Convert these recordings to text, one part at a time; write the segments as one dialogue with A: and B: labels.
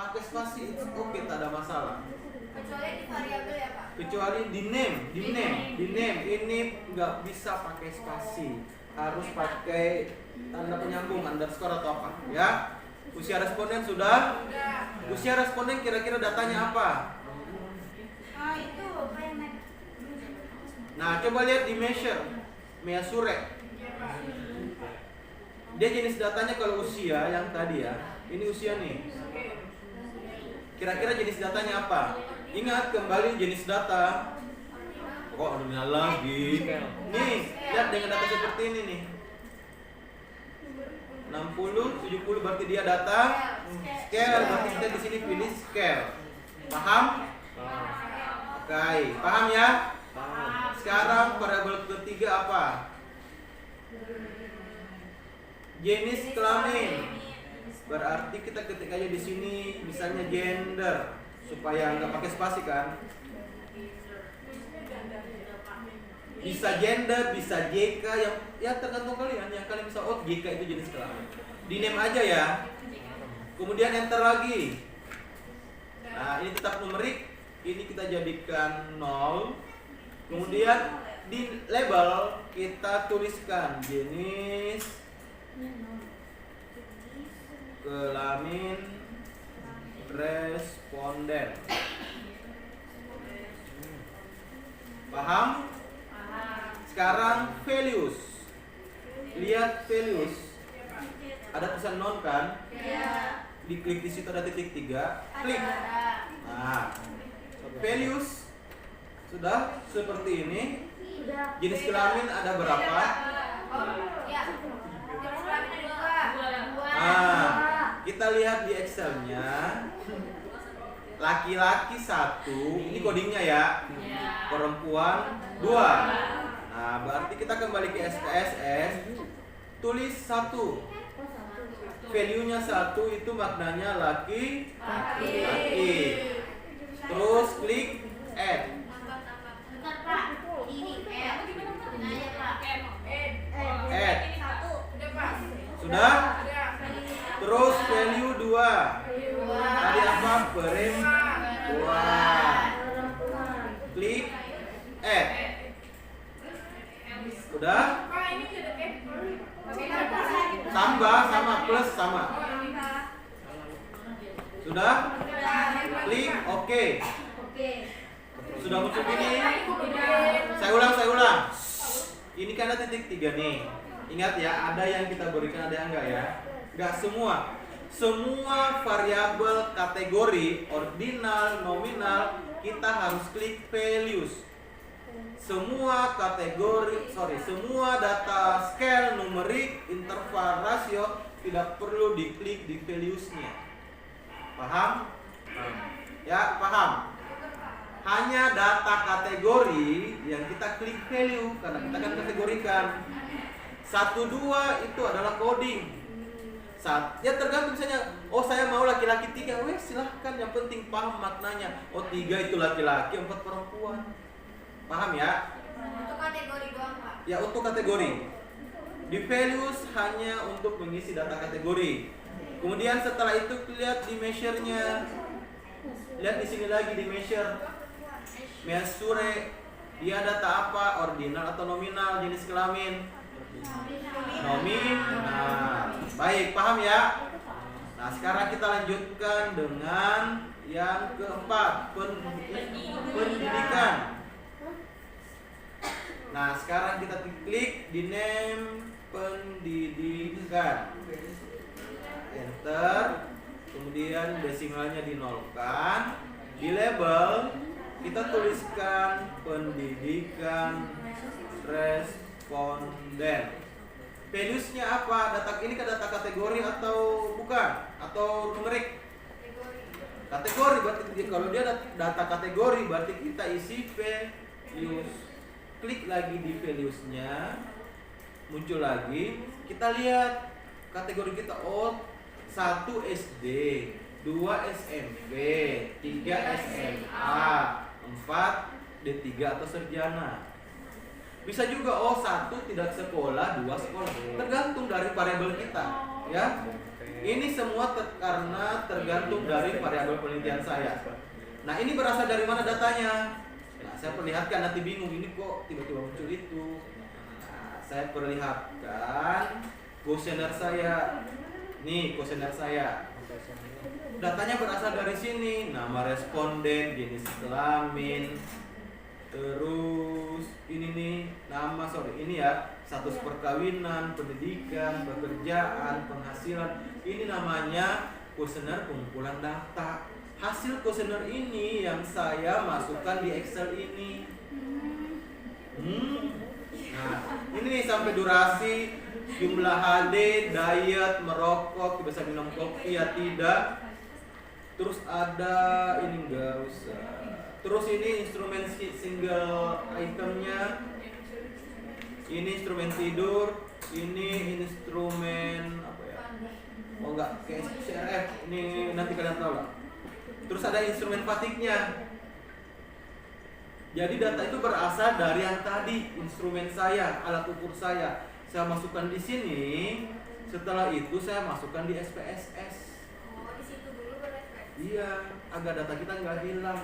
A: pakai spasi, oke, tak ada masalah.
B: Kecuali di variabel ya Pak.
A: Kecuali di name ini nggak bisa pakai spasi, harus pakai tanda penyambung underscore atau apa, ya. Usia responden sudah? Usia responden kira-kira datanya apa?
B: Itu apa yang naik?
A: Nah, coba lihat di measure. Dia jenis datanya kalau usia yang tadi ya, ini usia nih. Kira-kira jenis datanya apa? Ingat kembali jenis data. Kok nominal lagi? Nih, lihat dengan data seperti ini nih. 60, 70 berarti dia data scale, berarti kita di sini pilih scale. Paham? Oke, paham ya? Sekarang variabel ketiga apa? Jenis kelamin. Berarti kita ketik aja di sini misalnya gender supaya nggak pakai spasi kan? Bisa gender, bisa JK, yang tergantung kalian. Yang kalian bisa JK itu jenis kelamin. Di name aja ya. Kemudian enter lagi. Nah, ini tetap numerik. Ini kita jadikan 0. Kemudian di label kita tuliskan jenis kelamin responden. Paham? Sekarang values. Lihat values. Ada tulisan non kan?
B: Iya.
A: Diklik di situ ada titik 3. Klik. Nah, values sudah seperti ini. Jenis kelamin ada berapa?
B: Ya. Jenis kelamin ada 2.
A: Nah, kita lihat di Excelnya. Laki-laki 1, ini codingnya ya. Perempuan 2. Nah, berarti kita kembali ke SPSS, tulis 1. Value-nya 1 itu maknanya laki. Terus klik add.
B: Bentar Pak. Ini add. Nah ya Pak.
A: Add.
B: Udah Pak.
A: Sudah? Terus value 2. Tadi apa? Perempuan. Klik add. Udah? Tambah sama plus sama. Sudah? Klik oke. Sudah muncul ini. Saya ulang. Ini kan ada titik 3 nih. Ingat ya, ada yang kita berikan, ada yang enggak ya. Enggak semua. Semua variabel kategori ordinal, nominal kita harus klik values. Semua semua data scale, numerik, interval, rasio tidak perlu diklik di values-nya. Paham? Ya, paham. Hanya data kategori yang kita klik value karena kita akan kategorikan. 1, 2 itu adalah coding. Ya tergantung misalnya, saya mau laki-laki 3, silahkan, yang penting paham maknanya. 3 itu laki-laki, 4 perempuan. Paham ya?
B: Untuk kategori doang Pak.
A: Ya, untuk kategori. Di values hanya untuk mengisi data kategori. Kemudian setelah itu lihat di measure-nya. Lihat di sini lagi di measure. Measure dia data apa? Ordinal atau nominal, jenis kelamin? Nominal. Baik, paham ya? Nah, sekarang kita lanjutkan dengan yang keempat, pendidikan. Nah, sekarang kita klik di name pendidikan. Enter. Kemudian desimalnya dinolkan. Di label kita tuliskan pendidikan responden. Values-nya apa? Ini kan data kategori atau bukan? Atau numerik? Kategori. Berarti kalau dia data kategori berarti kita isi values. Klik lagi di values-nya, muncul lagi. Kita lihat kategori kita. 1 SD, 2 SMP, 3 SMA, 4 D3 atau sarjana. Bisa juga 1 tidak sekolah, 2 sekolah. Tergantung dari variabel kita, ya. Ini semua karena tergantung dari variabel penelitian saya. Nah, ini berasal dari mana datanya? Nah, saya perlihatkan, nanti bingung ini kok tiba-tiba muncul itu. Nah, saya perlihatkan kuesioner saya. Nih kuesioner saya. Datanya berasal dari sini. Nama responden, jenis kelamin, terus ini nih ini ya, status perkawinan, pendidikan, pekerjaan, penghasilan. Ini namanya kuesioner pengumpulan data. Hasil kuesioner ini yang saya masukkan di Excel ini. Nah, ini nih sampai durasi, jumlah HD, diet, merokok, bisa minum kopi ya tidak. Terus ada ini enggak usah. Terus ini instrumen single itemnya. Ini instrumen tidur, ini instrumen apa ya? Oh enggak, kayak CRF. Ini nanti kalian tahu lah. Terus ada instrumen fatiknya. Jadi data itu berasal dari yang tadi, instrumen saya, alat ukur saya. Saya masukkan di sini. Setelah itu saya masukkan di SPSS. Iya, agar data kita nggak hilang.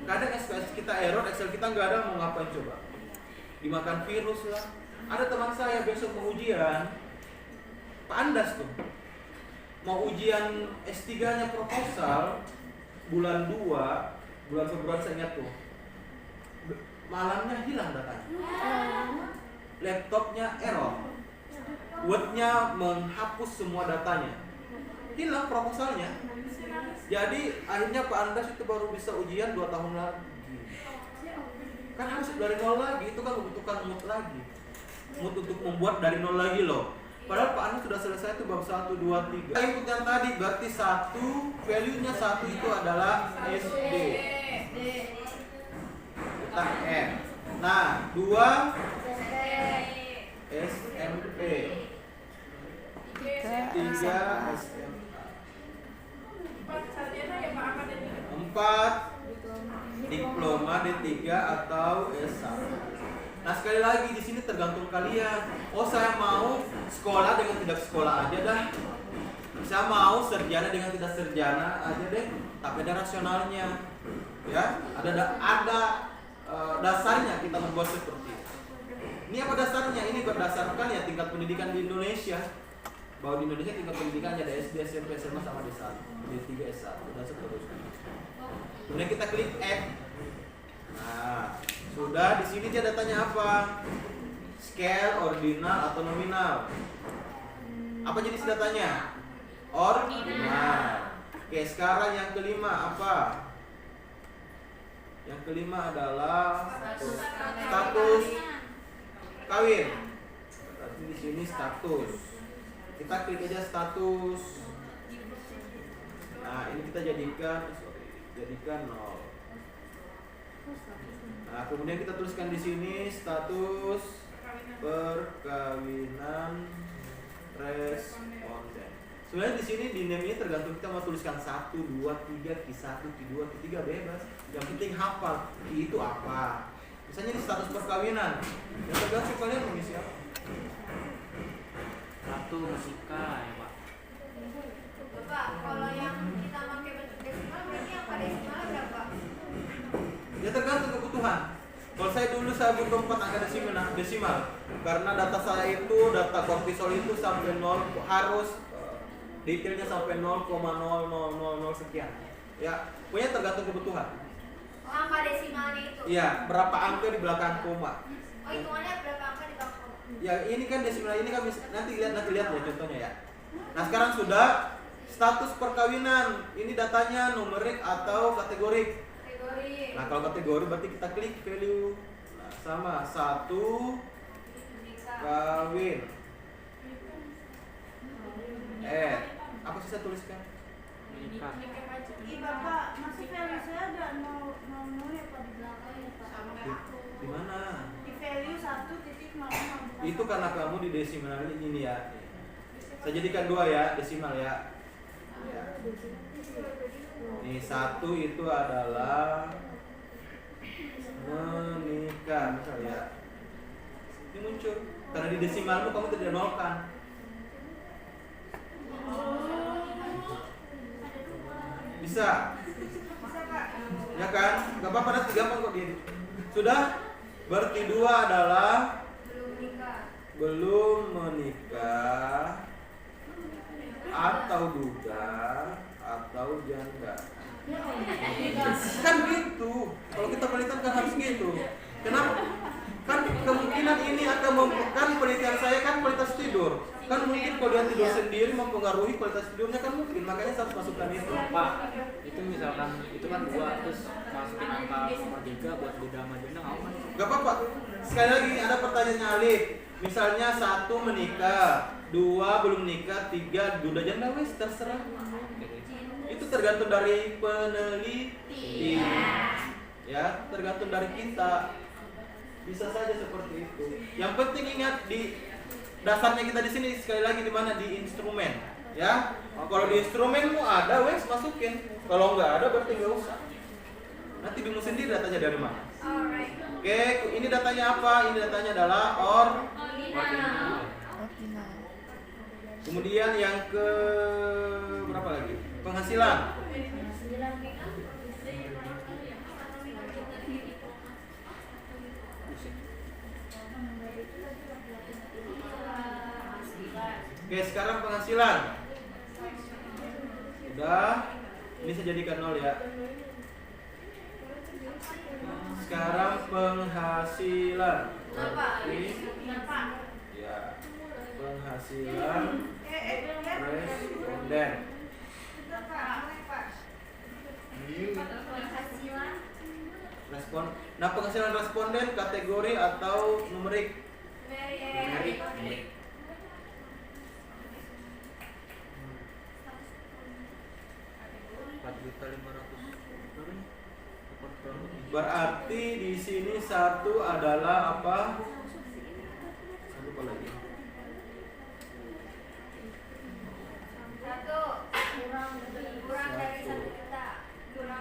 A: Kadang SPS kita error, Excel kita nggak ada, mau ngapain coba? Dimakan virus lah. Ada teman saya besok mau ujian, Pak Andas tuh, mau ujian S3-nya proposal bulan 2, bulan Februari saya ingat tuh. Malamnya hilang datanya. Laptopnya error. Word-nya menghapus semua datanya. Hilang proposalnya. Jadi akhirnya Pak Andas itu baru bisa ujian 2 tahun lagi. Kan harus dari nol lagi, itu kan membutuhkan mood lagi. Mood untuk membuat dari nol lagi loh. Padahal Pak Andas sudah selesai itu bab 1, 2, 3. Input yang tadi berarti 1, value-nya 1 itu adalah SD. Letak N. Nah, 2 SMP. 3 SMA. 4 diploma D3 atau S1. Nah, sekali lagi di sini tergantung kalian. Oh, saya mau sekolah dengan tidak sekolah aja dah. Saya mau sarjana dengan tidak sarjana aja deh. Tapi ada rasionalnya. Ya, ada dasarnya kita membuat seperti itu. Ini apa dasarnya? Ini berdasarkan ya tingkat pendidikan di Indonesia. Bahwa di Indonesia tingkat pendidikan ada SD, SMP, SMA sama D1, D3, S1 dan seterusnya. Kemudian kita klik add. Nah, sudah di sini dia datanya apa? Scale, ordinal atau nominal. Apa jenis datanya? Ordinal. Oke, sekarang yang kelima apa? Yang kelima adalah status kawin. Berarti di sini status. Kita klik aja status. Nah, ini kita jadikan 0. Nah, kemudian kita tuliskan di sini status perkawinan responden. Sebenarnya di sini di name ini tergantung kita mau tuliskan 1, 2, 3, Q1, Q2, Q3 bebas. Yang penting hafal Q itu apa. Misalnya di status perkawinan, yang tergantung kalian mengisi apa.
C: 1 musika ya Pak.
B: Bapak, kalau yang kita pakai bentuk desimal berarti yang pada desimal berapa?
A: Ya tergantung kebutuhan. Kalau saya dulu saya butuh 4 angka desimal karena data saya itu data kortisol itu sampai 0 harus detailnya sampai 0,0000 sekian. Ya, pokoknya tergantung kebutuhan.
B: Oh, angka desimalnya itu?
A: Iya, berapa angka di belakang koma.
B: Oh, hitungannya berapa angka di belakang koma?
A: Ya, ini kan desimal ini kan nanti lihat ya contohnya ya. Nah, sekarang sudah status perkawinan. Ini datanya numerik atau kategorik.
B: Kategori.
A: Nah, kalau kategori berarti kita klik value. Nah, sama 1 kawin. Apa sih saya tuliskan?
C: Menikah.
D: Ih Bapak, masih value saya ada 0 ya Pak di belakangnya Pak.
B: Sama kayak aku.
A: Di mana?
D: Di value 1.00.
A: Itu karena kamu di desimal ini ya. Saya jadikan 2 ya, desimal ya. Ya. Nih 1 itu adalah menikah misalnya. Ini muncul karena di desimalmu kamu tidak nolkan. Bisa? Ya kan? Gak apa-apa, nanti gampang kok dia. Sudah? Berarti 2 adalah belum menikah atau duda atau janda. Kan gitu. Kalau kita penelitian kan harus gitu. Kenapa? Kan kemungkinan ini akan kan penelitian saya kan kualitas tidur. Kan mungkin kalau dia tidur sendiri mempengaruhi kualitas tidurnya kan mungkin. Makanya saya harus masukkan itu.
C: Pak, itu misalkan itu kan 2 terus masukin angka nomor 3 buat duda sama janda nggak apa?
A: Gak apa-apa. Sekali lagi ada pertanyaan Alif. Misalnya 1 menikah, 2 belum menikah, 3 duda janda, wes terserah. Itu tergantung dari peneliti. Ya, tergantung dari kita. Bisa saja seperti itu. Yang penting ingat di dasarnya kita di sini sekali lagi di mana di instrumen, ya. Kalau di instrumenmu ada, wes masukin. Kalau nggak ada berarti nggak usah. Nanti bingung sendiri datanya dari mana. Oke, ini datanya apa? Ini datanya adalah ordinal. Kemudian yang ke berapa lagi? Penghasilan. Oke, sekarang penghasilan. Udah, ini saya jadikan 0 ya. Sekarang penghasilan. Ya, penghasilan responden. Nah, penghasilan responden kategori atau numerik? Numerik. 4.500. Berarti di sini 1 adalah apa? 1 apa lagi?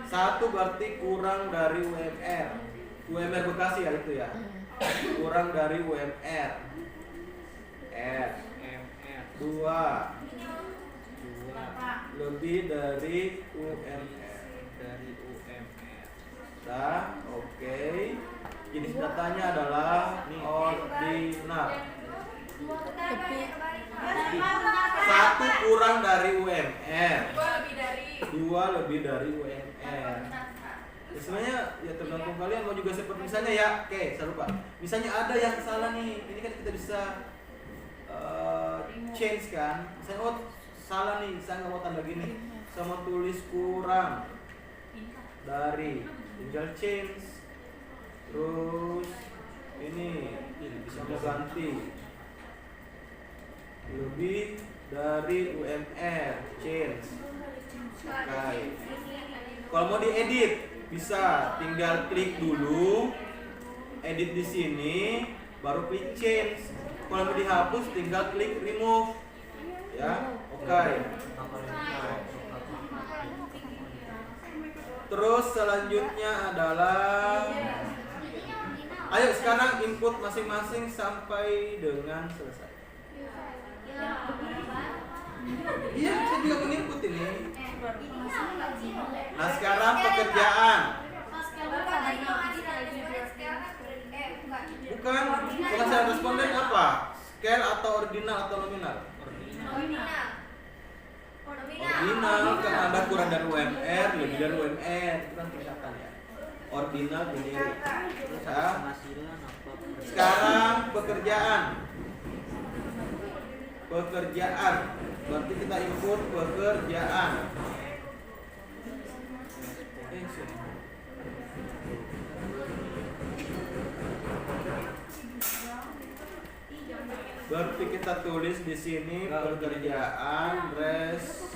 A: 1 berarti kurang dari UMR. UMR Bekasi ya itu ya. Kurang dari UMR. R. 2 lebih dari UMR. Nah, oke. Jenis datanya adalah ordinal. 1 kurang dari UMR. 2 lebih dari UMR. Ya, sebenarnya ya tergantung kalian mau juga seperti misalnya ya. Oke, saya lupa. Misalnya ada yang salah nih. Ini kan kita bisa change kan. Misalnya oh salah nih, saya nggak mau tanda gini. Saya mau tulis kurang dari, tinggal change. Terus ini bisa ganti lebih dari UMR, change. Oke. Kalau mau diedit bisa tinggal klik dulu edit di sini baru klik change. Kalau mau dihapus tinggal klik remove. Ya, oke. Terus selanjutnya adalah ayo sekarang input masing-masing sampai dengan selesai. Iya, saya juga menginput ini. Nah, sekarang pekerjaan. Bukan saya responden apa? Scale atau ordinal atau nominal? Ordinal karena ada kurang dari UMR, lebih dari UMR, itu kan tingkatan ya. Ordinal generic. Terus ya. Sekarang pekerjaan. Pekerjaan. Berarti kita input pekerjaan. Berarti kita tulis di sini pekerjaan responden.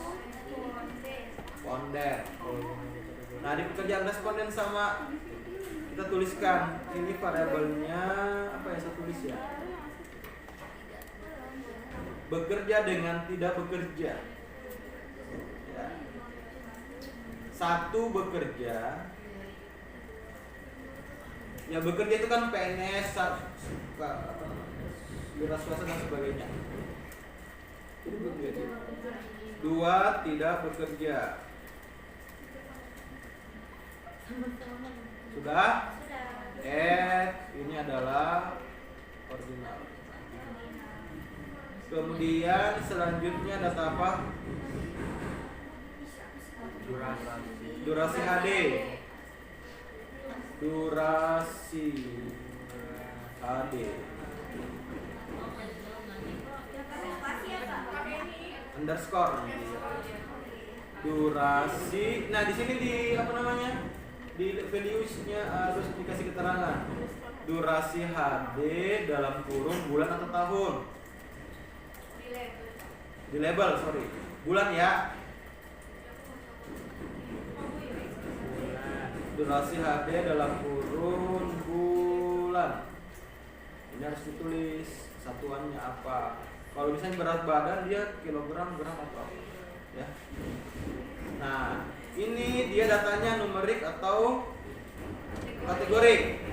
A: Nah, di pekerjaan responden sama kita tuliskan ini variabelnya apa ya, saya tulis ya. Bekerja dengan tidak bekerja. Ya. 1 bekerja. Ya bekerja itu kan PNS, wira swasta dan sebagainya. Itu bekerja. 2 tidak bekerja. Sudah? Ini adalah ordinal. Kemudian selanjutnya data apa? Durasi HD. Durasi HD. Underscore nanti. Durasi. Nah, di sini di apa namanya? Di values-nya harus dikasih keterangan. Durasi HD dalam kurung bulan atau tahun. Di label, sorry. Bulan ya. Durasi HD dalam kurun bulan. Ini harus ditulis satuannya apa. Kalau misalnya berat badan dia kilogram, gram atau ya. Nah, ini dia datanya numerik atau kategorik.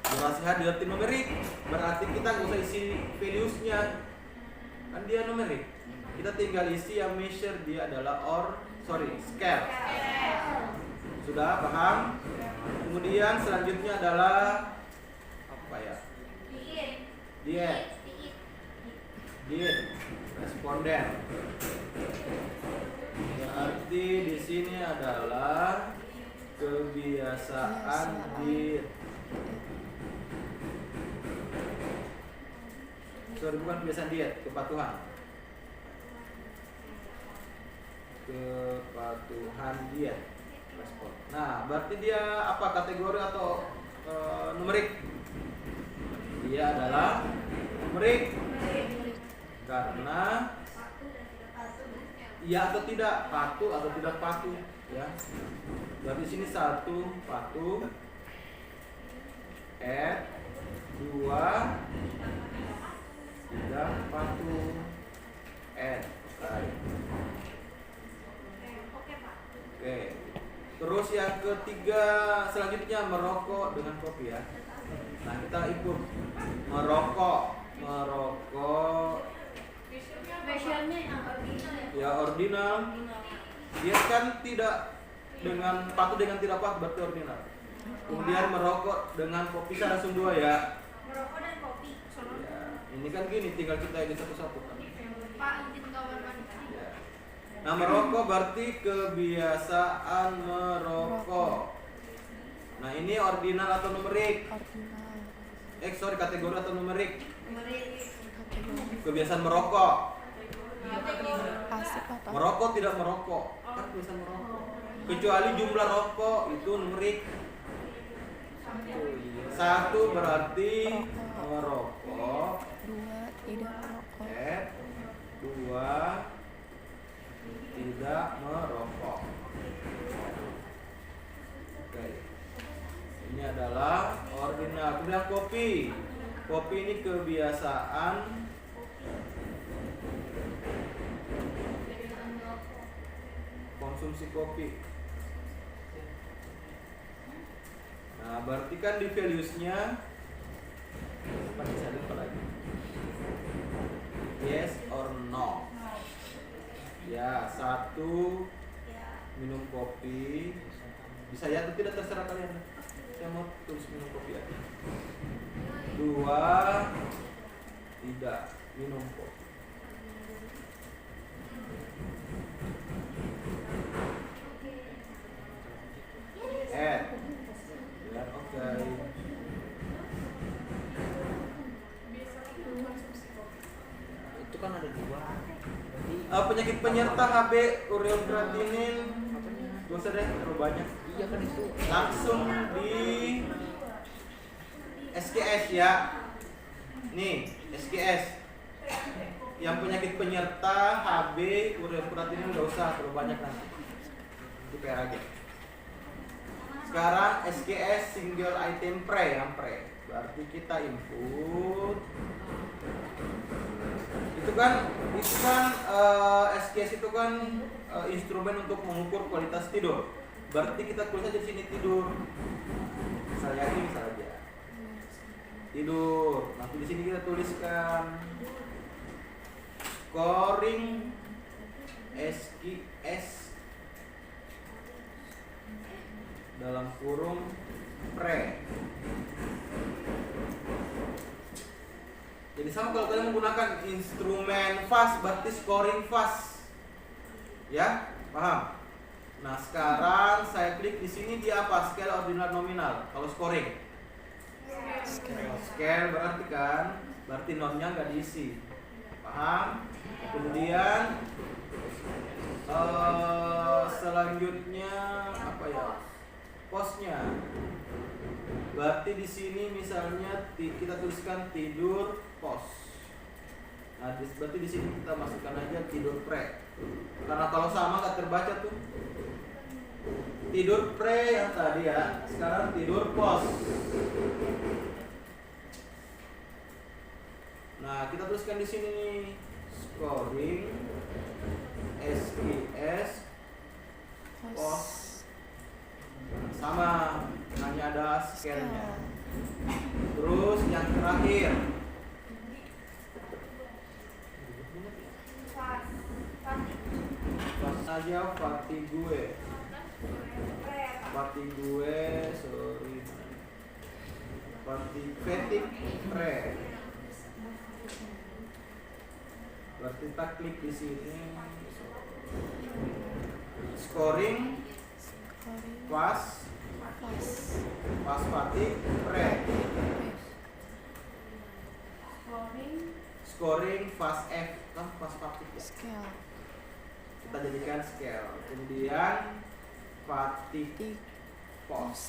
A: Durasi HD dilatih numerik, berarti kita nggak usah isi values-nya. Kan dia numerik. Kita tinggal isi yang measure dia adalah scale. Sudah paham? Kemudian selanjutnya adalah apa ya? Diet. Responden. Berarti di sini adalah kebiasaan diet. Sorry, bukan kebiasaan diet, kepatuhan. Kepatuhan diet. Respon. Nah, berarti dia apa, kategori atau numerik? Dia adalah numerik. Karena iya atau tidak, patuh atau tidak patuh, ya. Berarti sini 1 patuh, 2 tidak patuh, Oke. Terus yang ketiga selanjutnya merokok dengan kopi ya. Nah, kita ikut merokok.
D: Spesialnya yang ordinal ya.
A: Ya, ordinal. Dia kan tidak dengan patuh dengan tidak patuh berarti ordinal. Kemudian merokok dengan kopi langsung 2 ya.
B: Merokok dan kopi.
A: Ya, ini kan gini, tinggal kita edit satu-satu kan.
B: Pak, izin kamar mandi.
A: Ya. Nah, merokok berarti kebiasaan merokok. Nah, ini ordinal atau numerik? Kategori atau numerik? Kebiasaan merokok. Merokok tidak merokok. Kan kebiasaan merokok. Kecuali jumlah rokok itu numerik. 1 berarti merokok.
E: 2 tidak merokok.
A: 2 tidak merokok. Oke. Ini adalah ordinal. Kemudian kopi. Kopi ini kebiasaan konsumsi kopi. Nah, berarti kan di values-nya apa bisa lupa lagi? Yes or no? Ya, 1 minum kopi. Bisa ya atau tidak, terserah kalian. Saya mau tulis minum kopi aja. 2 tidak minum kopi. Ya, oke.
C: Itu kan ada 2.
A: Penyakit penyerta HB ureokreatinin. Gak usah deh, terlalu banyak.
C: Iya kan itu.
A: Langsung di SKS ya. Nih, SKS. Yang penyakit penyerta HB ureokreatinin gak usah, terlalu banyak nanti. Itu PR aja. Sekarang SKS single item pre, yang pre. Berarti kita input. Itu kan SKS itu kan instrumen untuk mengukur kualitas tidur. Berarti kita tulis aja di sini tidur. Misalnya ini saja. Tidur. Nanti di sini kita tuliskan scoring SQS dalam kurung pre. Jadi sama kalau kalian menggunakan instrumen fast berarti scoring fast. Ya, paham? Nah, sekarang saya klik di sini dia apa? Scale ordinal nominal. Kalau scoring scale berarti kan berarti notnya nggak diisi. Paham? Kemudian selanjutnya apa ya? Posnya. Berarti di sini misalnya kita tuliskan tidur pos. Nah, berarti di sini kita masukkan aja tidur pre. Karena kalau sama nggak terbaca tuh. Tidur pre yang tadi ya, sekarang tidur pos. Nah, kita tuliskan di sini nih scoring SQS pos sama, hanya ada scale-nya. Terus yang terakhir pas saja fatigue, sorry, fatigue pre. Berarti kita klik di sini scoring pas fatigue pre. Scoring fast F kan fast fatigue ya.
E: Scale.
A: Kita jadikan scale. Kemudian fatigue pos.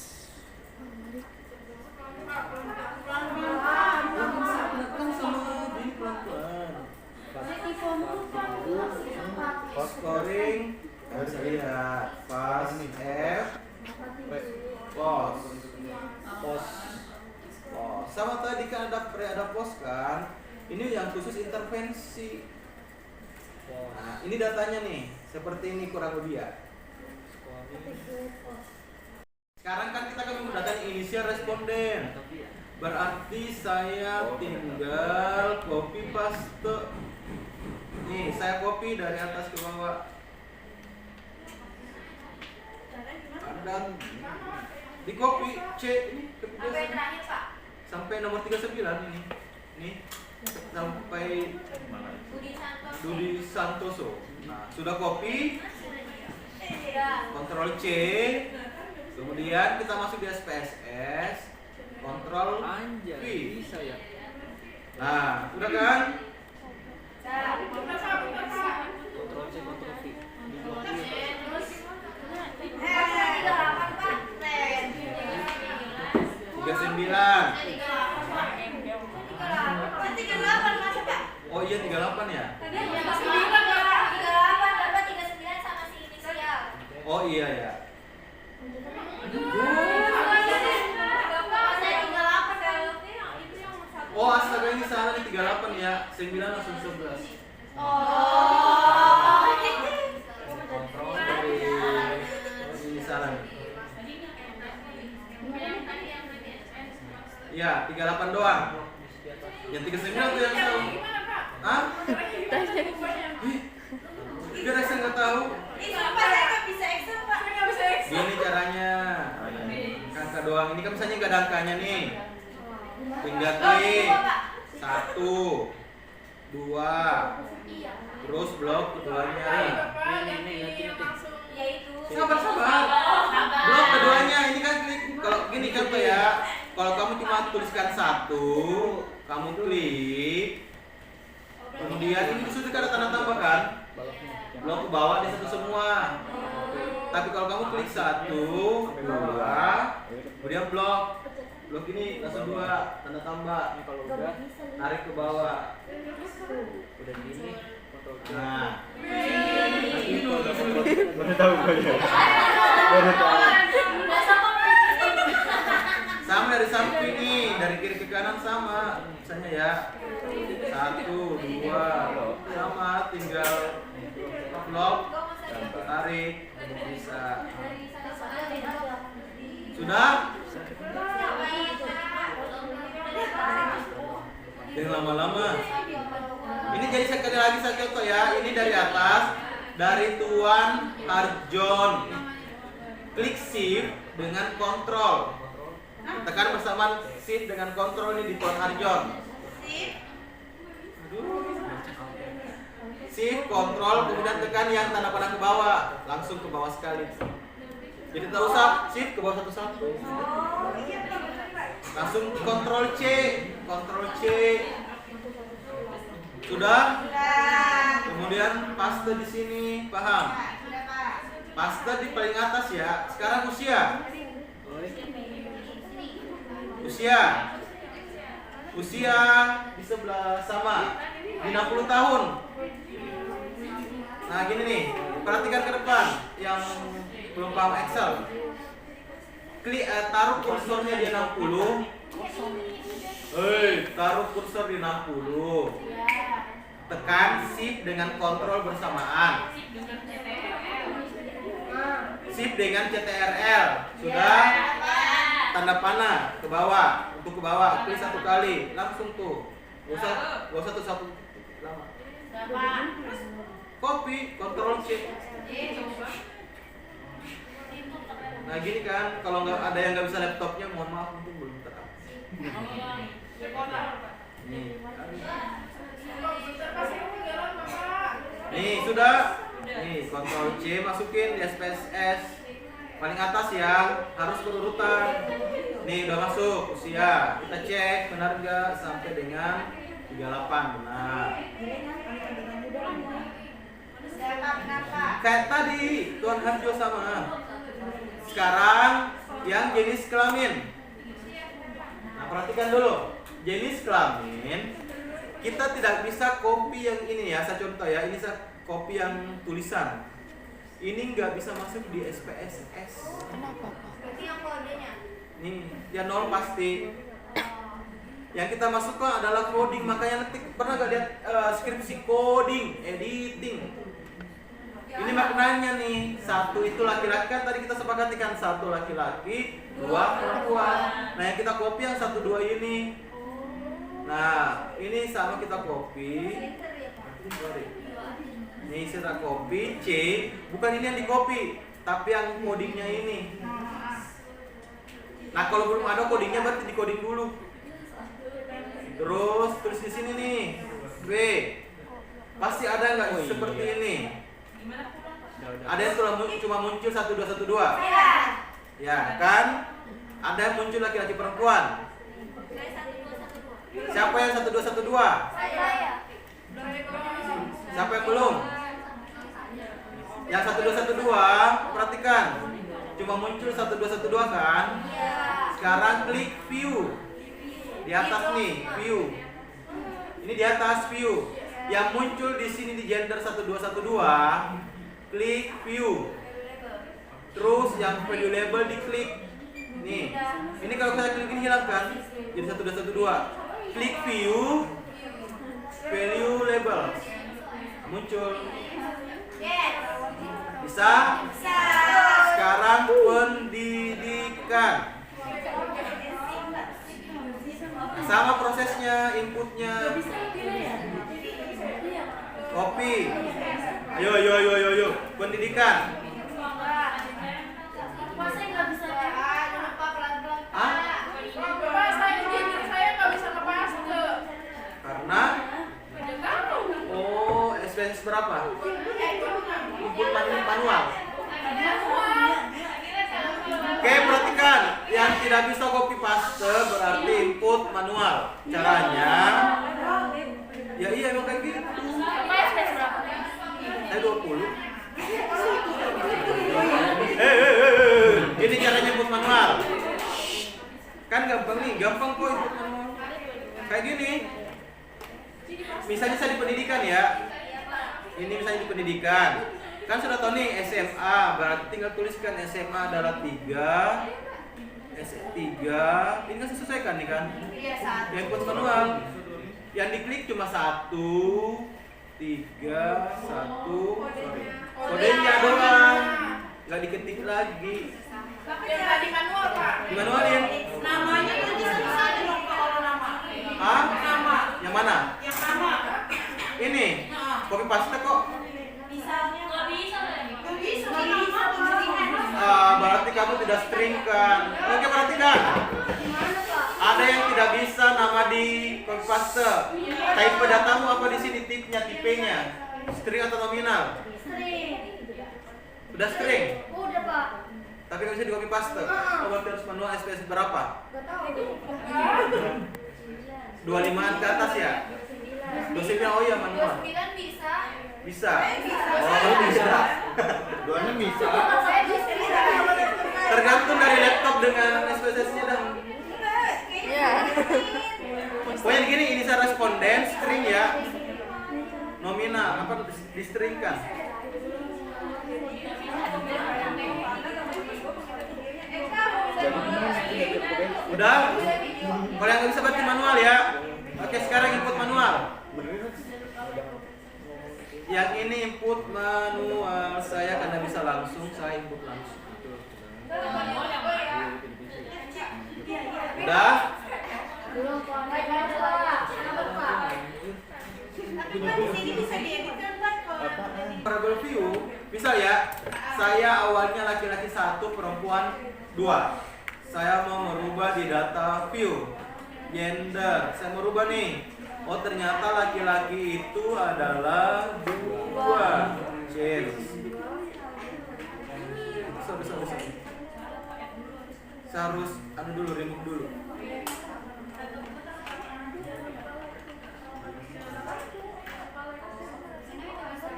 A: Scoring bisa lihat fast F pos. Sama tadi kan ada pre ada pos kan. Ini yang khusus intervensi. Nah, ini datanya nih seperti ini kurang lebih ya. Sekarang kan kita akan mendatangi inisial responden. Berarti saya tinggal copy paste. Nih, saya copy dari atas ke bawah. Dan di copy C ini
B: Sampai terakhir, Pak.
A: sampai nomor 39 ini. Nih. Sampai Dudi Santoso. Nah, sudah copy. Kontrol C. Kemudian kita masuk di SPSS. Kontrol V.
C: Bisa ya.
A: Nah, udah kan?
C: Kontrol C, kontrol V.
B: Terus
A: 39. Oh iya 38 ya? Oh iya ya. Oh astaga ini salah nih 38 ya. 9 langsung 11. Kontrol ini salah nih. Iya 38 doang. Yang 39 tuh yang tahu. Hah? Biar saya nggak tahu. Gini caranya. Angka doang. Ini kan misalnya nggak ada angkanya nih. Tinggal klik 1, 2, terus blok keduanya. Sabar. Blok keduanya ini kan klik. Kalau gini kan tuh ya. Kalau kamu cuma tuliskan 1, kamu klik. Kemudian ini disitu ada tanda tambah kan? Blok ke bawah dia satu semua. Tapi kalau kamu klik 1, 2, kemudian blok ini langsung 2 tanda tambah.
C: Ini kalau udah
A: Tarik ke bawah.
C: udah gini, kontrol C.
A: Nah,
C: Baru tahu gue ya. Baru tahu.
A: sama dari samping nih, dari kiri ke kanan sama. Misalnya ya 1, 2, sama tinggal blok, tarik, bisa. Sudah? Jangan lama-lama. Ini jadi sekali lagi saya contoh ya. Ini dari atas, dari Tuan Harjon. Klik shift dengan kontrol. Tekan bersamaan shift dengan kontrol ini di Tuan Harjon. Shift, kontrol, kemudian tekan yang tanda panah ke bawah, langsung ke bawah sekali. Jadi tak usah shift ke bawah satu-satu. Langsung kontrol C. Sudah? Kemudian paste di sini, paham? Paste di paling atas ya. Sekarang usia. Usia di sebelah sama. Di 60 tahun. Nah, gini nih. Perhatikan ke depan yang belum paham Excel. Klik taruh kursornya di 60. Taruh kursor di 60. Tekan shift dengan kontrol bersamaan. Shift dengan CTRL. Sudah? Tanda panah ke bawah. Untuk ke bawah, klik satu kali, langsung tuh. Gak usah tuh satu lama. Copy, kontrol C. Nah gini kan, kalau nggak ada yang nggak bisa laptopnya, mohon maaf mungkin belum terang. Nih sudah. Nih kontrol C masukin di SPSS paling atas ya, harus berurutan. Nih udah masuk usia. Kita cek benar nggak sampai dengan 38 benar. Kayak tadi Tuan Harjo sama. Sekarang yang jenis kelamin. Nah perhatikan dulu, jenis kelamin kita tidak bisa copy yang ini ya. Saya contoh ya, ini saya copy yang tulisan. Ini nggak bisa masuk di SPSS.
E: Kenapa, Pak?
B: Berarti yang kodenya.
A: Nih, dia 0 pasti. Yang kita masukkan adalah coding, makanya nanti pernah nggak lihat skripsi coding, editing. Ini maknanya nih, satu itu laki-laki kan tadi kita sepakatikan, satu laki-laki, dua perempuan. Nah yang kita copy yang 1, 2 ini. Nah ini sama kita copy. Nih kita copy C, bukan ini yang di copy, tapi yang codingnya ini. Nah kalau belum ada codingnya berarti di coding dulu. Terus tulis di sini nih B. Pasti ada nggak seperti ini? Ada yang cuma muncul 1, 2, 1, 2. Ya kan? Ada yang muncul laki-laki perempuan. Siapa yang 1, 2, 1, 2? Siapa yang belum? Yang 1, 2, 1, 2, perhatikan. Cuma muncul 1, 2, 1, 2 kan? Sekarang klik view. Di atas nih, view. Ini di atas view. Yang muncul di sini di gender 1, 2, 1, 2, klik view. Terus yang value label diklik. Nih. Ini kalau saya klik ini hilang kan? Jadi 1, 2, 1, 2. Klik view. Value label. Muncul. Bisa? Sekarang pendidikan. Sama prosesnya, inputnya. Copy. Ayo. Pendidikan. Karena SPSS berapa? Input manual. Oke, perhatikan. Yang tidak bisa copy paste berarti input manual. Caranya ya iya emang kayak gitu. Saya 20. Ini caranya input manual. Kan gampang nih, gampang kok input manual. Kayak gini. Misalnya saya di pendidikan ya. Ini misalnya di pendidikan. Kan sudah tahu nih SMA, berarti tinggal tuliskan SMA adalah 3. S3. Ini kan sesuaikan nih kan?
B: Iya,
A: Yang input manual. Yang diklik cuma 1, 3, 1. Kodenya doang. Nggak diketik lagi.
B: Tapi cara di manual, Pak.
A: Dimanualin.
D: Namanya nanti susah dong kalau nama.
A: Hah?
D: Nama.
A: Yang mana?
D: Yang nama.
A: Ini paste kok.
D: Nggak bisa.
A: Berarti kamu tidak stringkan. Oke, perhatikan.
B: Gimana Pak?
A: Ada yang tidak bisa nama di copy paste. Type datamu apa di sini tipenya? String atau nominal? Udah string.
B: Udah Pak.
A: Tapi nggak bisa di copy paste. Oh, berarti harus manual SPSS berapa?
B: Gak tahu.
A: 25-an ke atas ya? 29, oh iya manual.
B: 29 bisa.
A: Bisa.
B: Bisa.
A: Oh, bisa. Duanya bisa.
B: Saya bisa.
A: Tergantung dari laptop dengan SPSS-nya dan.
E: Iya.
A: Pokoknya gini, ini saya responden string ya. Nominal apa distringkan? Udah? Kalau yang nggak bisa berarti manual ya. Oke, sekarang input manual. Yang ini input manual saya karena bisa langsung, saya input langsung. Udah?
B: Belum Pak. Kenapa Pak?
D: Tapi kan di sini bisa dieditkan Pak kalau
A: Variable view, misal ya, saya awalnya laki-laki 1, perempuan 2. Saya mau merubah di data view gender. Saya merubah nih. Oh, ternyata laki-laki itu adalah 2. Change. Sorry. Saya harus remove dulu.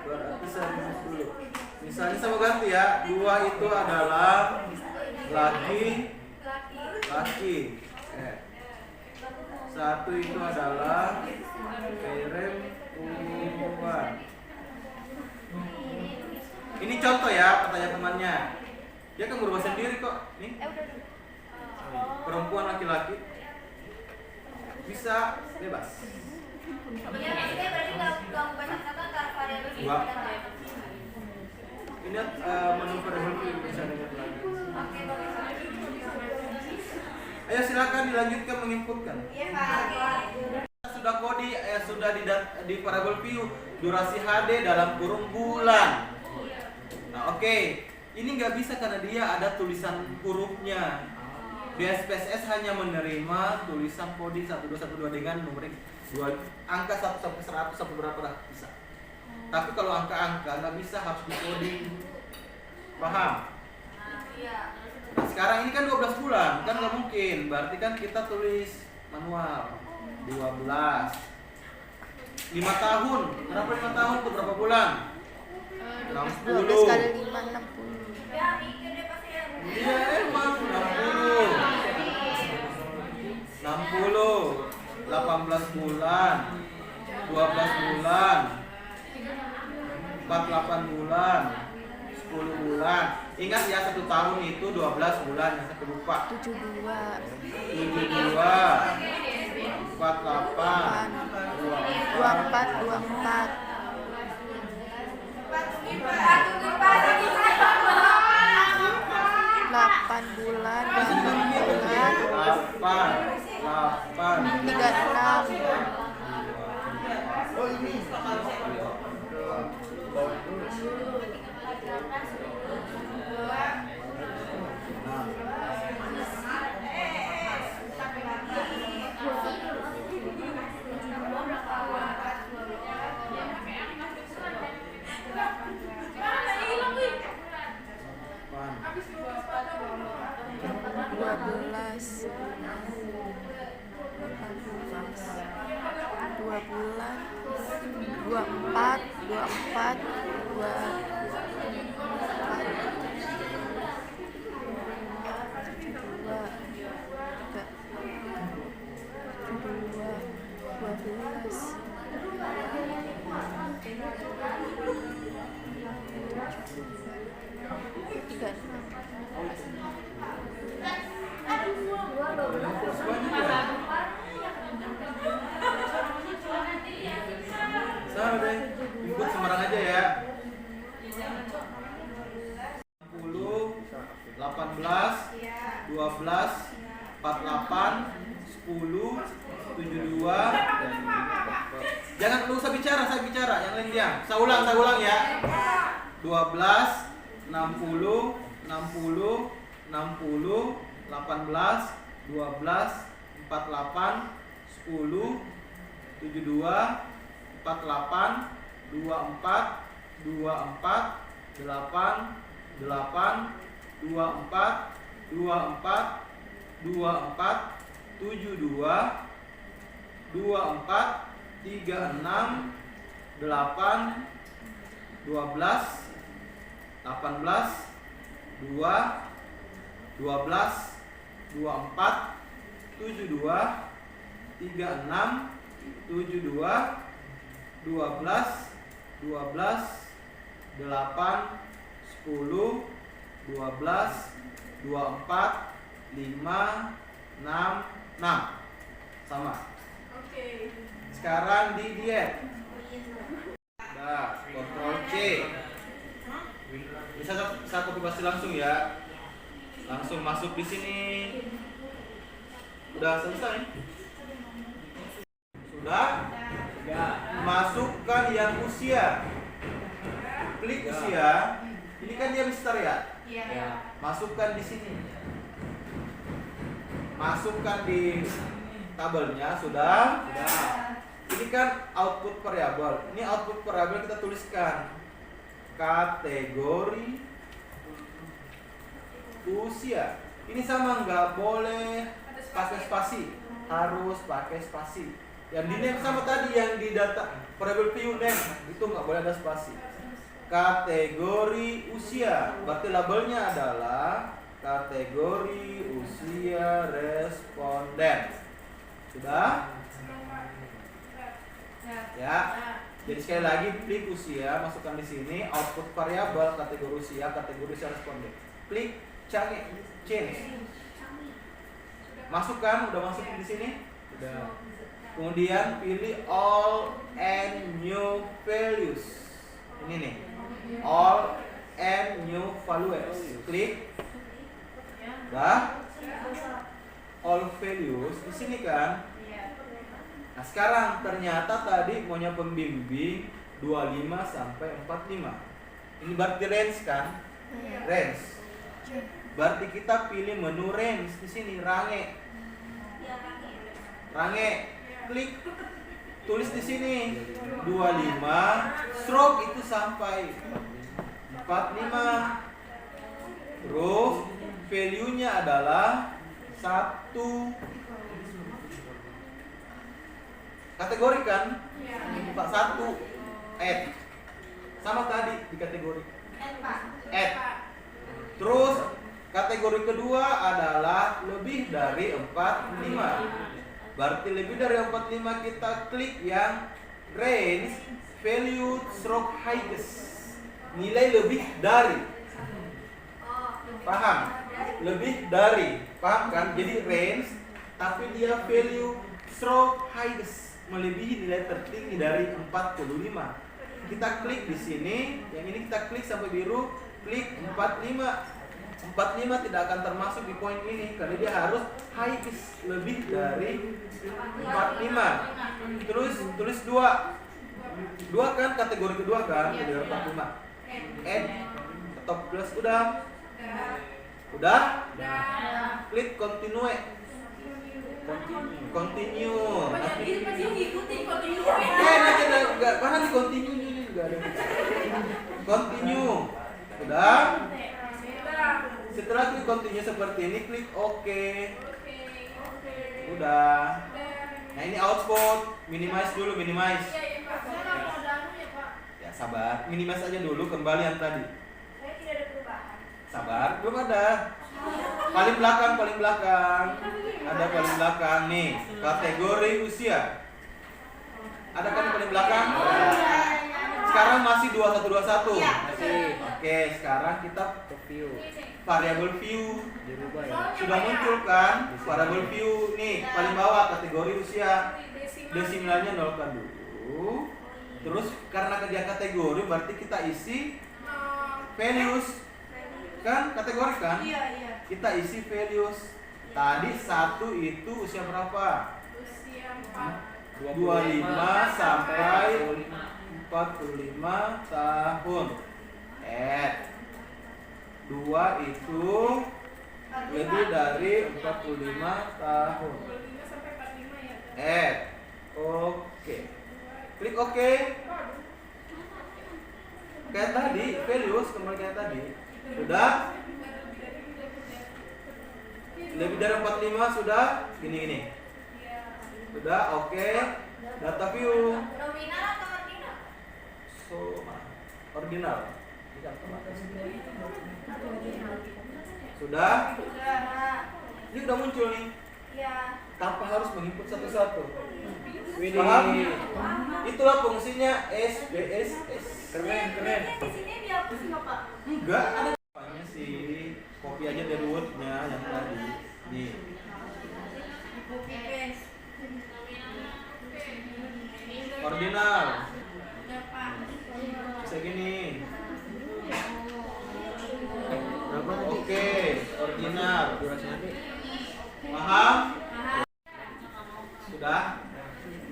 A: Berarti saya remove dulu. Misalnya saya mau ganti ya, 2 itu adalah laki. 1 itu adalah perempuan. Ini contoh ya pertanyaan temannya. Dia kan berubah sendiri kok. Nih. Perempuan laki-laki. Bisa bebas.
B: Iya, maksudnya berarti nggak banyak kata antara variabel itu
A: Dua.
B: dan data.
A: Ini menu variable view bisa dilihat lagi.
B: Oke, bagus.
A: Ayo silakan dilanjutkan menginputkan.
B: Iya Pak.
A: Sudah kode sudah di variable view durasi HD dalam kurung bulan. Nah, oke. Ini nggak bisa karena dia ada tulisan hurufnya. DSPSS hanya menerima tulisan kode 1212 dengan numerik 2 angka 1 sampai 100 sampai berapa lah bisa. Tapi kalau angka-angka nggak bisa, harus dikode. Paham?
B: Iya.
A: Nah, sekarang ini kan 12 bulan, kan nggak mungkin. Berarti kan kita tulis manual 12. 5 tahun. Berapa 5 tahun tuh berapa bulan?
E: 12
A: 60.
E: kali 5, 60.
B: Ya, mikir deh pasti ya.
A: Iya, emang 60. 60. 18 bulan. 12 bulan. 48 bulan. 10 bulan. Ingat ya, 1 tahun itu 12 bulan, yang saya lupa.
E: 72.
A: 72. 48.
E: 24. 8 bulan, 9 bulan, 36.
A: Oh, ini.
E: Dua bulan, 24, 24,
A: Sama deh, input sembarang aja ya. Saya ulang ya. 12, 60, 60, 60, 18, 12, 48, 10, 72, 48, 24, 24, 8, 8, 24, 24, 24, 72, 24, 36, 8, 12, 18, 2, 12, 24, 72, 36, 72, 12, 12, 8, 10, 12, 24, 5, 6, 6. Sama.
B: Oke.
A: Sekarang di diet. Nah, Ctrl C. Bisa copy paste langsung ya. Langsung masuk di sini. Udah selesai? Sudah? Masukkan yang usia. Klik usia. Ini kan dia Mister ya?
B: Iya.
A: Masukkan di sini. Masukkan di tabelnya sudah. Ini kan output variabel. Ini output variabel kita tuliskan kategori usia. Ini sama, nggak boleh pakai spasi, harus pakai spasi. Yang di name sama tadi yang di data variabel view name itu nggak boleh ada spasi. Kategori usia, berarti labelnya adalah kategori usia responden. Sudah? Ya. Jadi sekali lagi klik usia, masukkan di sini output variabel kategori usia responden. Klik change. Masukkan, udah masuk di sini? Sudah. Kemudian pilih all and new values. Ini nih. All and new values. Klik. Dah. All values di sini kan? Nah, sekarang ternyata tadi maunya pembimbing 25 sampai 45. Ini berarti range kan? Range. Berarti kita pilih menu range di sini, range. Range. Klik. Tulis di sini 25, stroke itu sampai 45. Terus value-nya adalah 1. Kategori kan? 1 add. Sama tadi di kategori add. Terus kategori kedua adalah lebih dari 45. Berarti lebih dari 45 kita klik yang range value stroke highest. Nilai lebih dari. Paham? Lebih dari. Paham kan? Jadi range tapi dia value stroke highest, melebihi nilai tertinggi dari 45. Kita klik di sini, yang ini kita klik sampai biru, klik 45. 45 tidak akan termasuk di poin ini karena dia harus highest, lebih dari 45. Terus tulis 2. 2 kan kategori kedua kan, kategori 45. Add atau plus udah? Udah? Klik continue. Continue. Nanti enggak pernah di continue ini enggak ada. Continue. Udah? Setelah klik continue seperti ini, klik OK. Udah. Nah, ini output. Minimize dulu, minimize. Ya, sabar. Minimize aja dulu, kembali yang tadi.
B: Saya tidak ada perubahan.
A: Sabar, belum ada. Paling belakang. Ada paling belakang nih, kategori usia. Ada kan paling belakang? Sekarang masih 2121. Oke, sekarang kita ke view. Variable view sudah muncul kan? Variable view nih paling bawah kategori usia. Desimalnya nolkan dulu. Terus karena dia kategori berarti kita isi values. Kan kategori kan? Kita isi values. Tadi 1 itu usia berapa?
B: Usia
A: 25 sampai 45. 45 tahun. Add. 2 itu lebih dari 45 tahun. Add. Oke. Klik oke. Kayak tadi, values kembali kayak tadi. Sudah? Lebih dari 45 sudah? Gini. Sudah? Oke. Data view.
B: Nominal atau ordinal?
A: Ordinal. Sudah? Ini udah muncul nih.
B: Iya.
A: Tanpa harus menginput satu-satu.
C: Widih.
A: Paham? Itulah fungsinya SPSS.
C: Keren.
D: Di sini dihapus nggak Pak?
A: Enggak, ada apanya sih. Copy aja dari Word-nya yang tadi. Nih.
B: Copy paste.
A: Ordinal.
B: Udah Pak.
A: Bisa gini.
C: Berapa tadi?
A: Oke, ordinal.
C: Durasi nanti.
A: Paham? Sudah?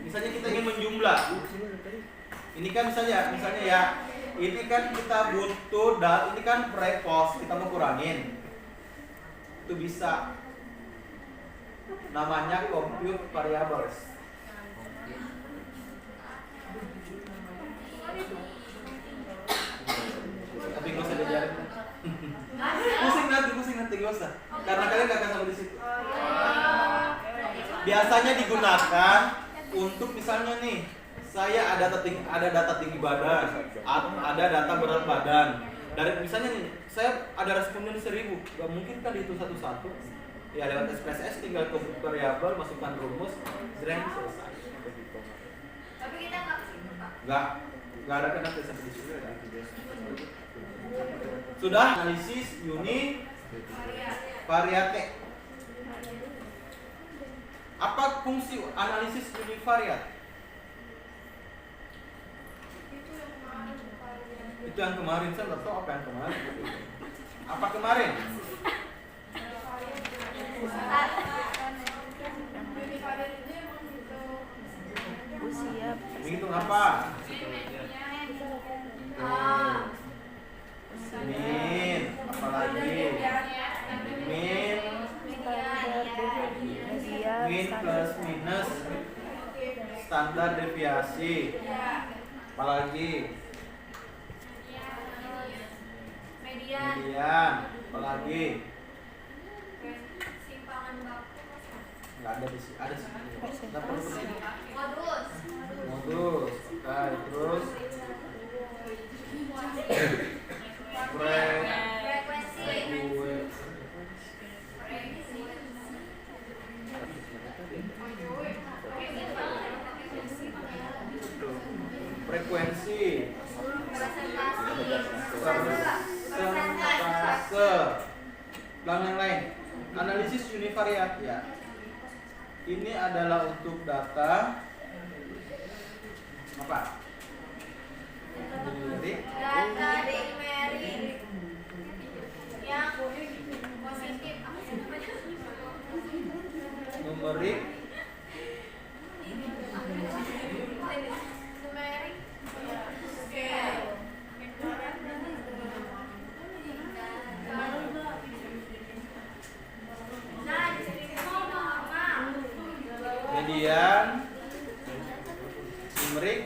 A: Misalnya kita ingin menjumlah. Ini kan misalnya ya, ini kan kita butuh ini kan prepost, kita mau kurangin. Itu bisa. Namanya compute variables. Tapi nggak usah diajarin. Pusing nanti nggak usah. Karena kalian nggak akan sampai di situ. Biasanya digunakan untuk misalnya nih, saya ada data tinggi badan, ada data berat badan. Dari misalnya nih, saya ada responden 1000, gak mungkin kan dihitung satu-satu. Ya lewat SPSS tinggal ke variabel, masukkan rumus, jreng, selesai.
B: Tapi kita nggak ke situ Pak.
A: Nggak ada kena sampai di situ. Sudah analisis univariate. Apa fungsi analisis univariate? Itu yang kemarin, saya nggak tahu apa yang kemarin. Apa kemarin?
E: Usia.
A: Menghitung apa? Min, apalagi? Min plus minus standar deviasi. Apalagi? Median. Apalagi?
B: Simpangan baku.
A: Nggak ada di sini. Ada sih. Nggak perlu bersih.
B: Modus.
A: Modus. Oke, terus
B: Frekuensi.
A: Frekuensi.
B: Persentase.
A: Yang lain. Analisis univariate ya. Ini adalah untuk data apa? Numerik.
B: Data numeric yang positif. Apa sih namanya?
A: Numerik.
B: Numeric. Oke. Nah, di sini normal.
A: Median. Numerik.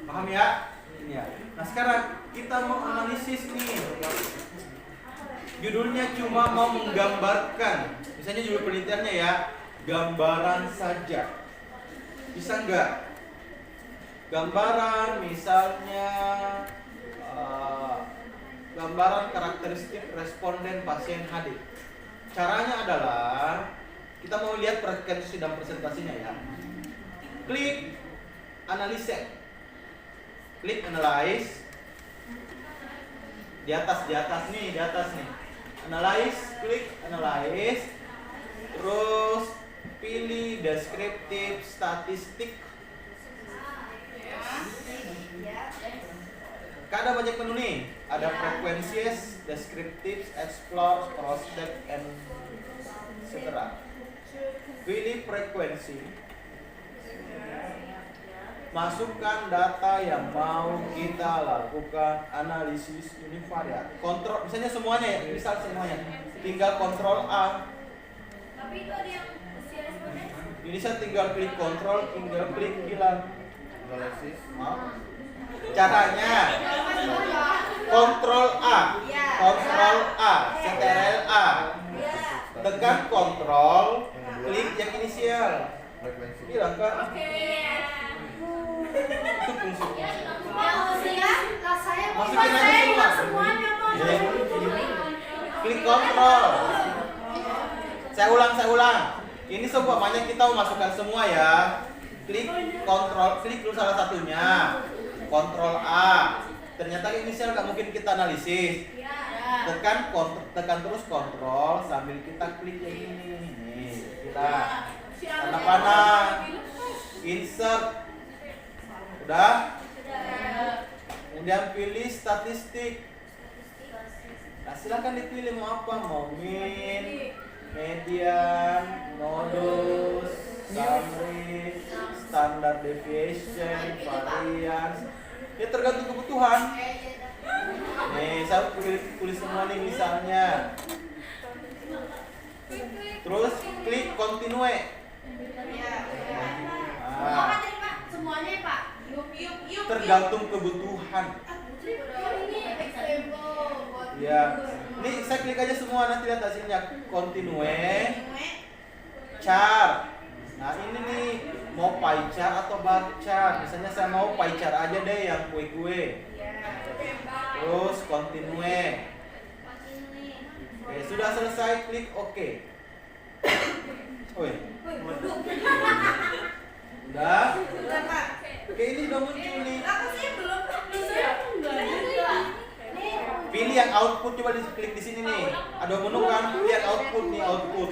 A: Paham ya? Ini ya. Nah sekarang kita mau analisis nih. Judulnya cuma mau menggambarkan. Misalnya judul penelitiannya ya, gambaran saja. Bisa nggak? Gambaran misalnya gambaran karakteristik responden pasien HD. Caranya adalah Kita mau lihat frekuensi dan presentasinya ya. Klik analyze. Klik analyze. Di atas nih. Analyze, klik analyze. Terus pilih descriptive statistik. Ada banyak menu nih. Ada frequencies, descriptive, explore, prospect, and etc. Pilih frekuensi. Masukkan data yang mau kita lakukan analisis univariat. Kontrol, misalnya semuanya ya, misal semuanya. Tinggal kontrol A.
B: Tapi itu ada yang usia responnya.
A: Ini saya tinggal klik kontrol, tinggal klik hilang. Caranya kontrol A, kontrol A, Ctrl A. Tekan kontrol, klik yang inisial. Hilang kan? Itu fungsi.
B: Yang usia, lah saya mau
A: Masukin aja semua.
B: semuanya mau.
A: Klik kontrol. Saya ulang. Ini seumpamanya kita mau masukkan semua ya. Klik kontrol, klik dulu salah satunya. Kontrol A. Ternyata inisial nggak mungkin kita analisis. Tekan terus kontrol sambil kita klik yang ini. Nih, kita tanda panah. Insert. Udah? Kemudian pilih statistik. Nah, silakan dipilih mau apa, mau min, median, modus, summary, standard deviation, variance. Ya tergantung kebutuhan. Nih, saya tulis semua nih misalnya. Terus klik continue. Nah,
B: Semuanya Pak.
A: tergantung kebutuhan. Ya, ini saya klik aja semua, nanti lihat hasilnya. Continue, chart. Nah ini nih mau pie chart atau bar chart. Misalnya saya mau pie chart aja deh yang kue-kue. Terus continue. Oke, sudah selesai, klik OK. Udah? Oke, ini udah muncul nih. Pilih yang output, coba diklik di sini nih. Ada menu kan? Pilih yang output nih, output.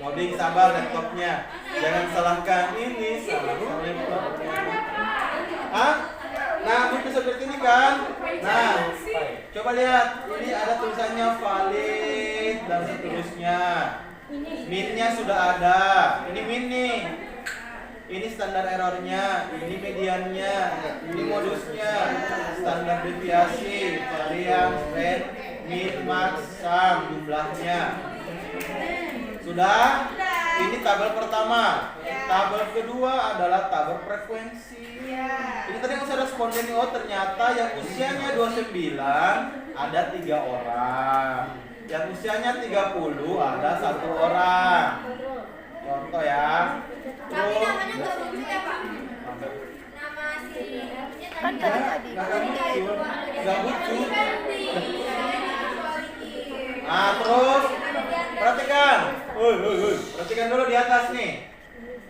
A: Loading, sabar laptopnya. Jangan salahkan ini, salahkan laptopnya. Hah? Nah, muncul seperti ini kan? Nah, coba lihat. Ini ada tulisannya valid dan seterusnya. Min-nya sudah ada. Ini min nih. Ini standar errornya, ini mediannya, ini modusnya, standar deviasi, variance, rate, min, max, sum, jumlahnya. Sudah? Ini tabel pertama. Tabel kedua adalah tabel frekuensi. Ini tadi yang saya responden, oh ternyata yang usianya 29 ada 3 orang. Yang usianya 30 ada 1 orang. Contoh ya.
B: Tapi namanya nggak muncul ya Pak? Nama si
E: Kan tadi.
A: Nggak muncul. Nah terus perhatikan. Perhatikan dulu di atas nih.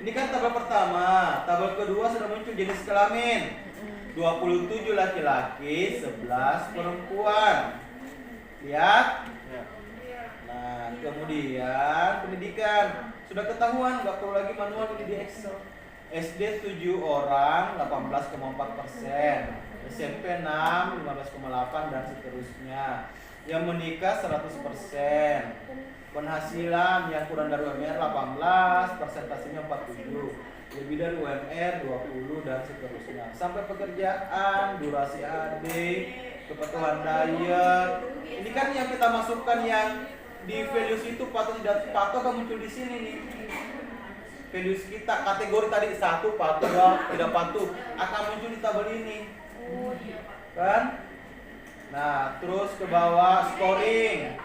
A: Ini kan tabel pertama. Tabel kedua sudah muncul jenis kelamin. 27 laki-laki, 11 perempuan. Lihat. Nah, kemudian pendidikan sudah ketahuan, nggak perlu lagi manual ini di Excel. SD 7 orang, 18,4%. SMP 6, 15,8 dan seterusnya. Yang menikah 100%. Penghasilan yang kurang dari UMR 18, persentasinya 47. Lebih dari UMR 20 dan seterusnya. Sampai pekerjaan, durasi AD, kebutuhan diet. Ini kan yang kita masukkan yang di values itu patuh tidak patuh akan muncul di sini nih. Values kita kategori tadi 1 patuh, 2 tidak patuh akan muncul di tabel ini. Kan? Nah, terus ke bawah scoring.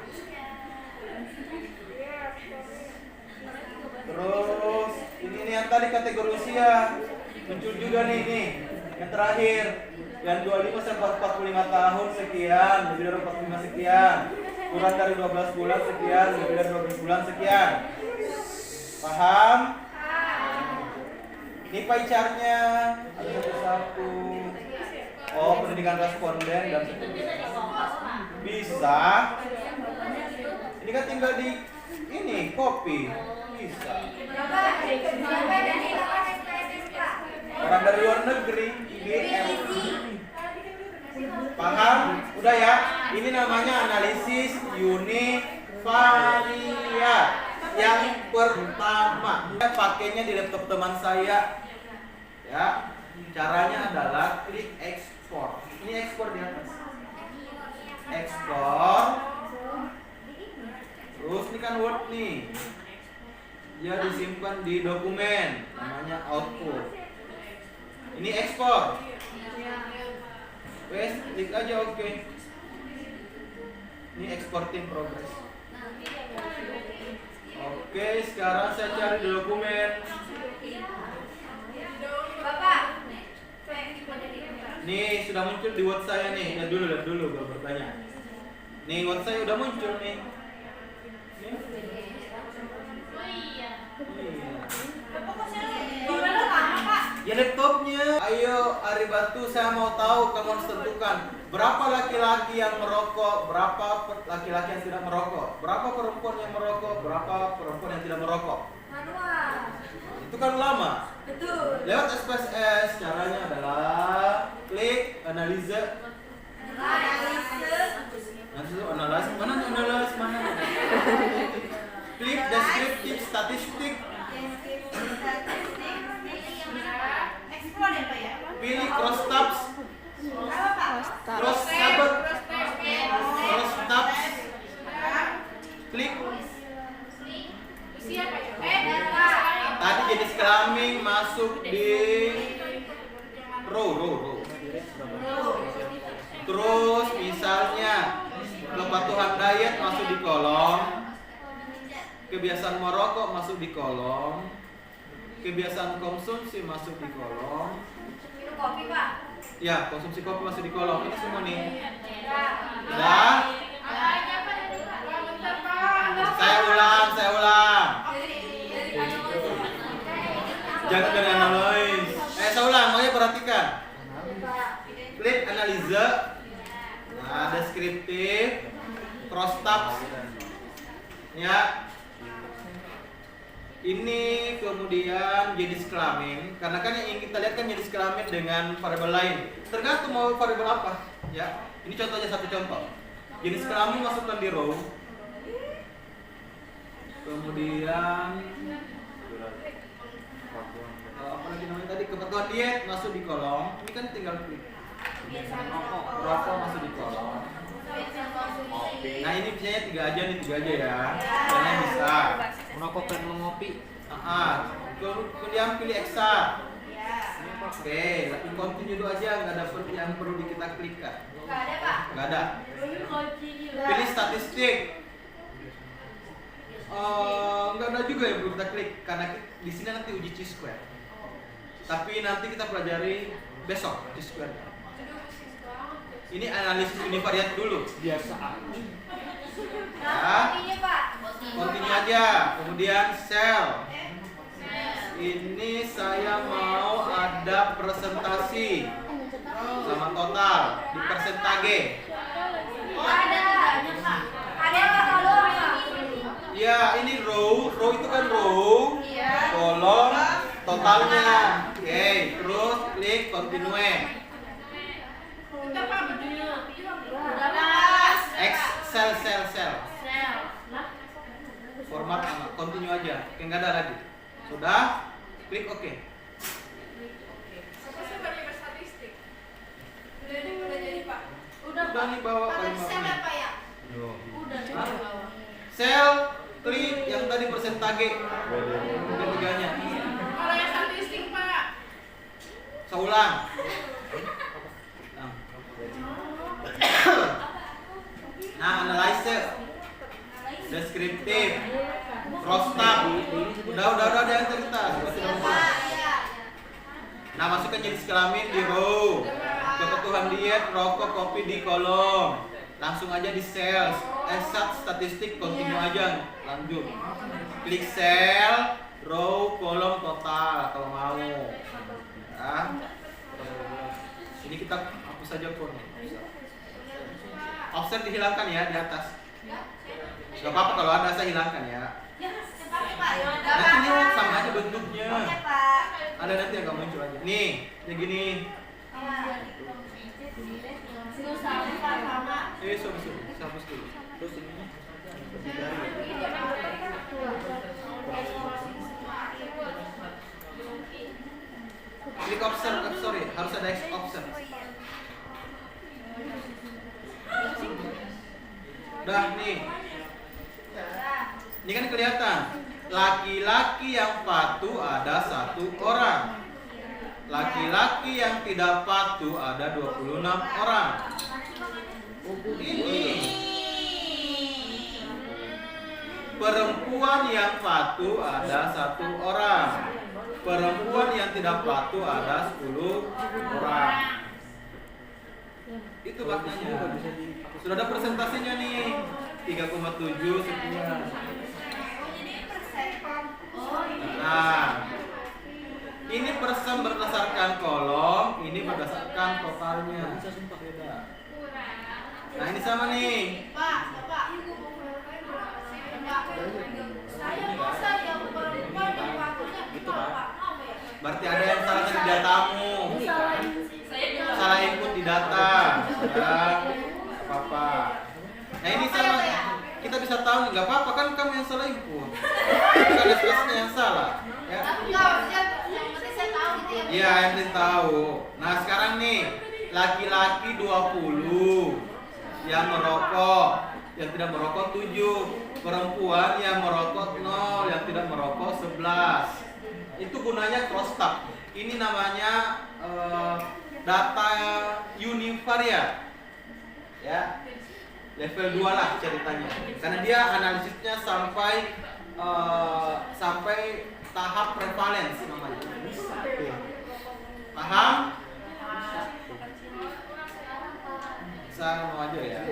A: Terus ini nih yang tadi kategori usia muncul juga nih yang terakhir yang 25 sampai 45 tahun sekian, lebih dari 45 sekian. kurang dari 12 bulan sekian, lebih dari 12 bulan sekian. Paham? Ini pie chart-nya ada satu-satu. Oh, pendidikan responden dan seterusnya. Bisa. Ini kan tinggal di ini copy. Bisa.
B: Bapak, dan ini lawan SPSS, Pak.
A: Orang dari luar negeri, IBM. Paham? Udah ya. Ini namanya analisis univariat yang pertama. Saya pakainya di laptop teman saya. Ya. Caranya adalah klik ekspor. Ini ekspor di atas. Ekspor. Terus ini kan Word nih. Dia disimpan di dokumen namanya output. Ini ekspor. Wes, klik aja oke. Ini exporting progress. Oke, sekarang saya cari di dokumen.
B: Bapak.
A: Nih, sudah muncul di Word saya nih. Lihat dulu gue bertanya. Nih, Word saya udah muncul nih. Nih. Iya.
D: Gimana lama, Pak?
A: Ya laptopnya. Ayo Ari Batu, saya mau tahu kamu harus tentukan berapa laki-laki yang merokok, berapa laki-laki yang tidak merokok, berapa perempuan yang merokok, berapa perempuan yang tidak merokok.
B: Manual.
A: Itu kan lama.
B: Betul.
A: Lewat SPSS caranya adalah klik analisa. Nanti itu analis mana? Klik deskriptif statistik.
D: Explore ya, Pak ya?
A: Pilih cross tabs.
D: Apa, Pak?
A: Cross tabs. Cross tabs. Klik. Tadi jenis kelamin masuk di row. Terus misalnya kepatuhan diet masuk di kolom, kebiasaan merokok masuk di kolom, kebiasaan konsumsi masuk di kolom.
B: Minum kopi, Pak.
A: Ya, konsumsi kopi masuk di kolom. Ini semua nih.
B: Ya.
A: Udah? Saya ulang. Jangan dari analis. Saya ulang, makanya perhatikan. Klik analisa. Nah, deskriptif, cross tabs. Ya. Ini kemudian jenis kelamin. Karena kan yang kita lihat kan jenis kelamin dengan variabel lain. Tergantung mau variabel apa. Ya. Ini contohnya satu contoh. Jenis kelamin masukkan di row. Kemudian apa lagi namanya tadi, kebutuhan diet masuk di kolom. Ini kan tinggal klik. Rokok masuk di kolom. Nah ini biasanya tiga aja ya. Caranya bisa.
C: Merokok dan mengopi.
A: Kemudian pilih eksak. Oke, tapi continue dulu aja, nggak ada yang perlu kita klikkan.
B: Nggak ada, Pak.
A: Nggak ada. Pilih statistik. Nggak ada juga yang perlu kita klik karena di sini nanti uji chi-square. Tapi nanti kita pelajari besok chi-square. Ini analisis univariat dulu.
C: Biasa.
A: Ya.
B: Continue, Pak.
A: Continue aja. Kemudian sel. Ini saya mau ada presentasi sama total di persentage.
B: Oh, ada. Ada, Pak, kalau apa?
A: Ya, ini row itu kan row, kolom, totalnya. Oke, terus klik continue. Sel. Format sama, continue aja. Oke, nggak ada lagi. Sudah, klik OK. Udah nih bawa
B: Pakai sel
A: kalimatnya.
B: apa ya?
A: Sel, klik yang tadi persentage. Ketiganya.
B: Kalau yang statistik, Pak.
A: Saya ulang. Nah, analysis, deskriptif, cross tab. Udah yang cerita. Nah, masukkan jenis kelamin di row, kebutuhan diet, rokok, kopi di kolom. Langsung aja di sales. statistik continue aja, lanjut. Klik cell, row, kolom, total kalau mau. Ya. Ini kita hapus saja pun. Offset dihilangkan ya di atas. Gak apa-apa kalau ada, saya hilangkan ya. Nanti ini sama aja bentuknya. Ada nanti yang gak muncul aja. Nih, kayak gini. Sorry, hapus dulu.
C: Terus ini
A: Klik observe, sorry, harus ada observe. Udah nih. Ini kan kelihatan. Laki-laki yang patuh ada 1 orang. Laki-laki yang tidak patuh ada 26 orang. Ini perempuan yang patuh ada 1 orang. Perempuan yang tidak patuh ada 10 orang. Itu maknanya. Sudah ada presentasinya nih. 3,7 sekian. Nah, ini persen berdasarkan kolom, ini berdasarkan totalnya.
C: bisa sumpah beda.
A: Nah, ini sama nih.
C: Gitu kan?
A: Berarti ada yang salah di datamu. Salah input di data. Ya, apa-apa. Nah, ini sama. Kita bisa tahu nih, nggak apa-apa kan kamu yang salah input. Bukan SPSS-nya yang salah. Ya. Iya, yang penting tahu. Nah, sekarang nih, laki-laki 20 yang merokok, yang tidak merokok 7. Perempuan yang merokok 0, yang tidak merokok 11. Itu gunanya crosstab. Ini namanya data univariate. Ya. Level 2 lah ceritanya. Karena dia analisisnya sampai tahap prevalence namanya. Paham? Bisa mau aja ya.